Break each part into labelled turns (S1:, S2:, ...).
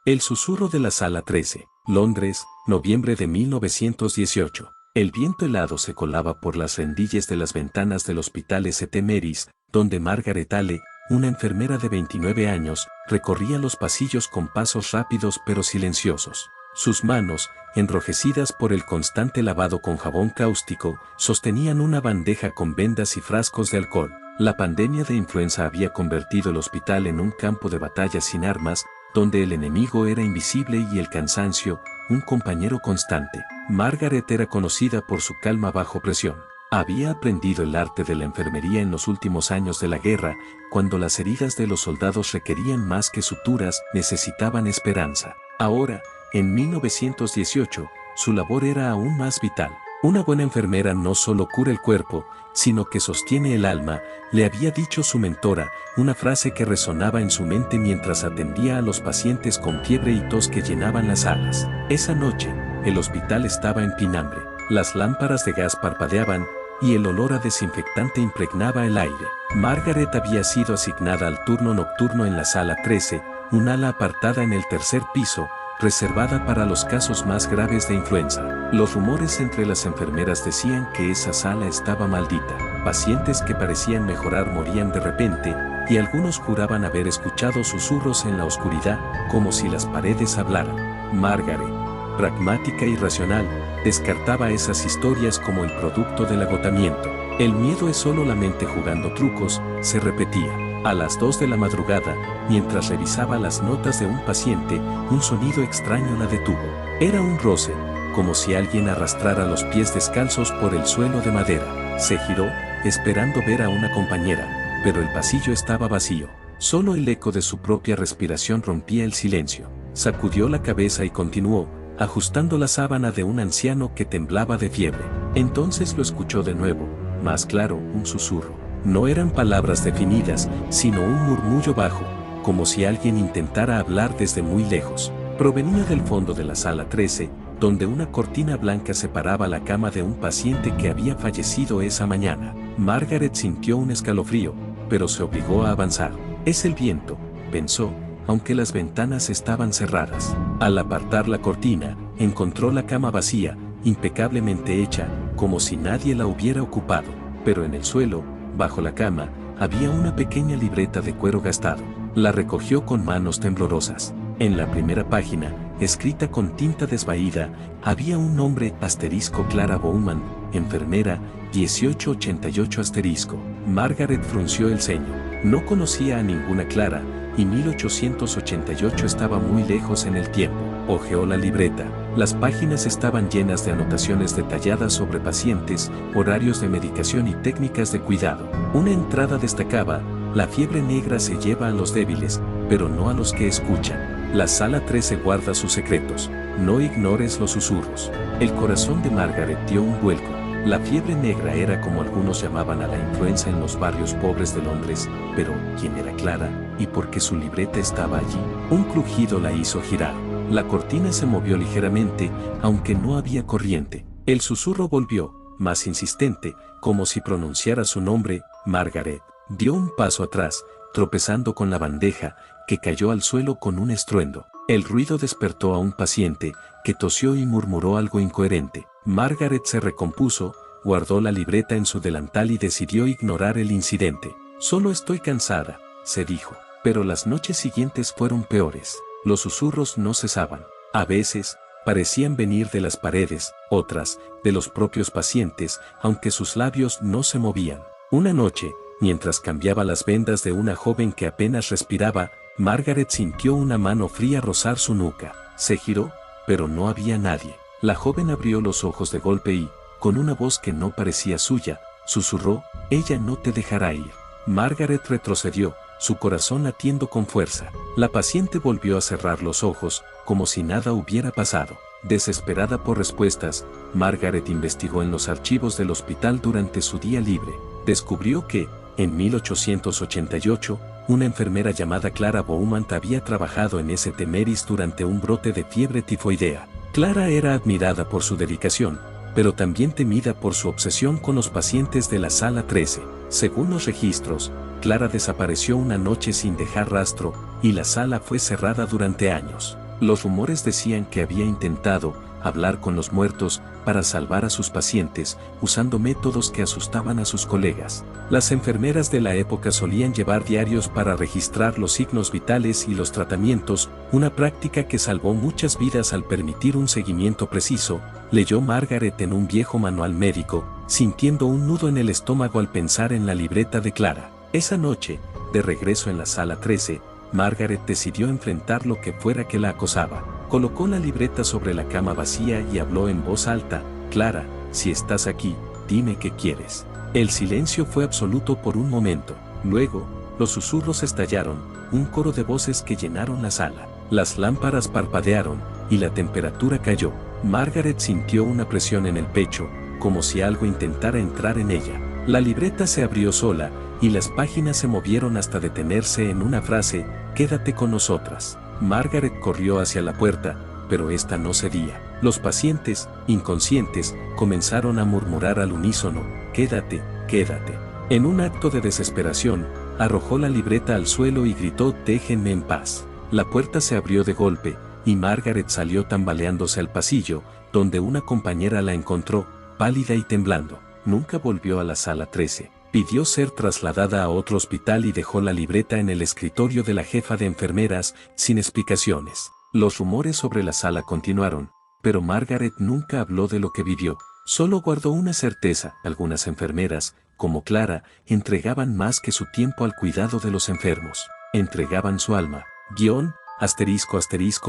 S1: El susurro de la sala 13, Londres, noviembre de 1918. El viento helado se colaba por las rendillas de las ventanas del hospital St. Mary's, donde Margaret Hale, una enfermera de 29 años, recorría los pasillos con pasos rápidos pero silenciosos. Sus manos, enrojecidas por el constante lavado con jabón cáustico, sostenían una bandeja con vendas y frascos de alcohol. La pandemia de influenza había convertido el hospital en un campo de batalla sin armas, donde el enemigo era invisible y el cansancio, un compañero constante. Margaret era conocida por su calma bajo presión. Había aprendido el arte de la enfermería en los últimos años de la guerra, cuando las heridas de los soldados requerían más que suturas, necesitaban esperanza. Ahora, en 1918, su labor era aún más vital. Una buena enfermera no solo cura el cuerpo, sino que sostiene el alma, le había dicho su mentora, una frase que resonaba en su mente mientras atendía a los pacientes con fiebre y tos que llenaban las salas. Esa noche, el hospital estaba en pinambre, las lámparas de gas parpadeaban, y el olor a desinfectante impregnaba el aire. Margaret había sido asignada al turno nocturno en la sala 13, un ala apartada en el tercer piso, reservada para los casos más graves de influenza. Los rumores entre las enfermeras decían que esa sala estaba maldita. Pacientes que parecían mejorar morían de repente, y algunos juraban haber escuchado susurros en la oscuridad, como si las paredes hablaran. Margaret, pragmática y racional, descartaba esas historias como el producto del agotamiento. El miedo es solo la mente jugando trucos, se repetía. A las 2 de la madrugada, mientras revisaba las notas de un paciente, un sonido extraño la detuvo. Era un roce, como si alguien arrastrara los pies descalzos por el suelo de madera. Se giró, esperando ver a una compañera, pero el pasillo estaba vacío. Solo el eco de su propia respiración rompía el silencio. Sacudió la cabeza y continuó, ajustando la sábana de un anciano que temblaba de fiebre. Entonces lo escuchó de nuevo, más claro, un susurro. No eran palabras definidas, sino un murmullo bajo, como si alguien intentara hablar desde muy lejos. Provenía del fondo de la sala 13, donde una cortina blanca separaba la cama de un paciente que había fallecido esa mañana. Margaret sintió un escalofrío, pero se obligó a avanzar. Es el viento, pensó, aunque las ventanas estaban cerradas. Al apartar la cortina, encontró la cama vacía, impecablemente hecha, como si nadie la hubiera ocupado, pero en el suelo, bajo la cama, había una pequeña libreta de cuero gastado. La recogió con manos temblorosas. En la primera página, escrita con tinta desvaída, había un nombre *, Clara Bowman, enfermera, 1888 *. Margaret frunció el ceño. No conocía a ninguna Clara, y 1888 estaba muy lejos en el tiempo. Hojeó la libreta. Las páginas estaban llenas de anotaciones detalladas sobre pacientes, horarios de medicación y técnicas de cuidado. Una entrada destacaba: la fiebre negra se lleva a los débiles, pero no a los que escuchan. La sala 13 guarda sus secretos. No ignores los susurros. El corazón de Margaret dio un vuelco. La fiebre negra era como algunos llamaban a la influenza en los barrios pobres de Londres, pero ¿quién era Clara? ¿Y por qué su libreta estaba allí? Un crujido la hizo girar. La cortina se movió ligeramente, aunque no había corriente. El susurro volvió, más insistente, como si pronunciara su nombre. Margaret dio un paso atrás, tropezando con la bandeja, que cayó al suelo con un estruendo. El ruido despertó a un paciente, que tosió y murmuró algo incoherente. Margaret se recompuso, guardó la libreta en su delantal y decidió ignorar el incidente. Solo estoy cansada, se dijo. Pero las noches siguientes fueron peores. Los susurros no cesaban. A veces, parecían venir de las paredes, otras, de los propios pacientes, aunque sus labios no se movían. Una noche, mientras cambiaba las vendas de una joven que apenas respiraba, Margaret sintió una mano fría rozar su nuca. Se giró, pero no había nadie. La joven abrió los ojos de golpe y, con una voz que no parecía suya, susurró: «Ella no te dejará ir». Margaret retrocedió, su corazón latiendo con fuerza. La paciente volvió a cerrar los ojos, como si nada hubiera pasado. Desesperada por respuestas, Margaret investigó en los archivos del hospital durante su día libre. Descubrió que, en 1888, una enfermera llamada Clara Bowman había trabajado en St. Mary's durante un brote de fiebre tifoidea. Clara era admirada por su dedicación, pero también temida por su obsesión con los pacientes de la sala 13. Según los registros, Clara desapareció una noche sin dejar rastro, y la sala fue cerrada durante años. Los rumores decían que había intentado hablar con los muertos para salvar a sus pacientes, usando métodos que asustaban a sus colegas. Las enfermeras de la época solían llevar diarios para registrar los signos vitales y los tratamientos, una práctica que salvó muchas vidas al permitir un seguimiento preciso, leyó Margaret en un viejo manual médico, sintiendo un nudo en el estómago al pensar en la libreta de Clara. Esa noche, de regreso en la sala 13, Margaret decidió enfrentar lo que fuera que la acosaba. Colocó la libreta sobre la cama vacía y habló en voz alta: Clara, si estás aquí, dime qué quieres. El silencio fue absoluto por un momento. Luego, los susurros estallaron, un coro de voces que llenaron la sala. Las lámparas parpadearon, y la temperatura cayó. Margaret sintió una presión en el pecho, como si algo intentara entrar en ella. La libreta se abrió sola, y las páginas se movieron hasta detenerse en una frase: quédate con nosotras. Margaret corrió hacia la puerta, pero esta no cedía. Los pacientes, inconscientes, comenzaron a murmurar al unísono: quédate, quédate. En un acto de desesperación, arrojó la libreta al suelo y gritó: déjenme en paz. La puerta se abrió de golpe, y Margaret salió tambaleándose al pasillo, donde una compañera la encontró, pálida y temblando. Nunca volvió a la sala 13. Pidió ser trasladada a otro hospital y dejó la libreta en el escritorio de la jefa de enfermeras, sin explicaciones. Los rumores sobre la sala continuaron, pero Margaret nunca habló de lo que vivió. Solo guardó una certeza: algunas enfermeras, como Clara, entregaban más que su tiempo al cuidado de los enfermos. Entregaban su alma.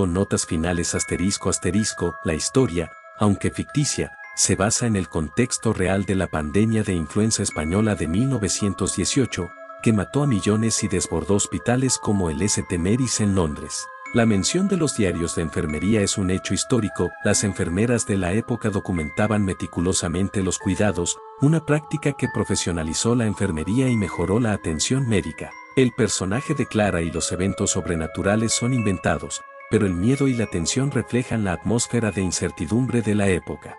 S1: Notas finales la historia, aunque ficticia, se basa en el contexto real de la pandemia de influenza española de 1918, que mató a millones y desbordó hospitales como el St. Mary's en Londres. La mención de los diarios de enfermería es un hecho histórico. Las enfermeras de la época documentaban meticulosamente los cuidados, una práctica que profesionalizó la enfermería y mejoró la atención médica. El personaje de Clara y los eventos sobrenaturales son inventados, pero el miedo y la tensión reflejan la atmósfera de incertidumbre de la época.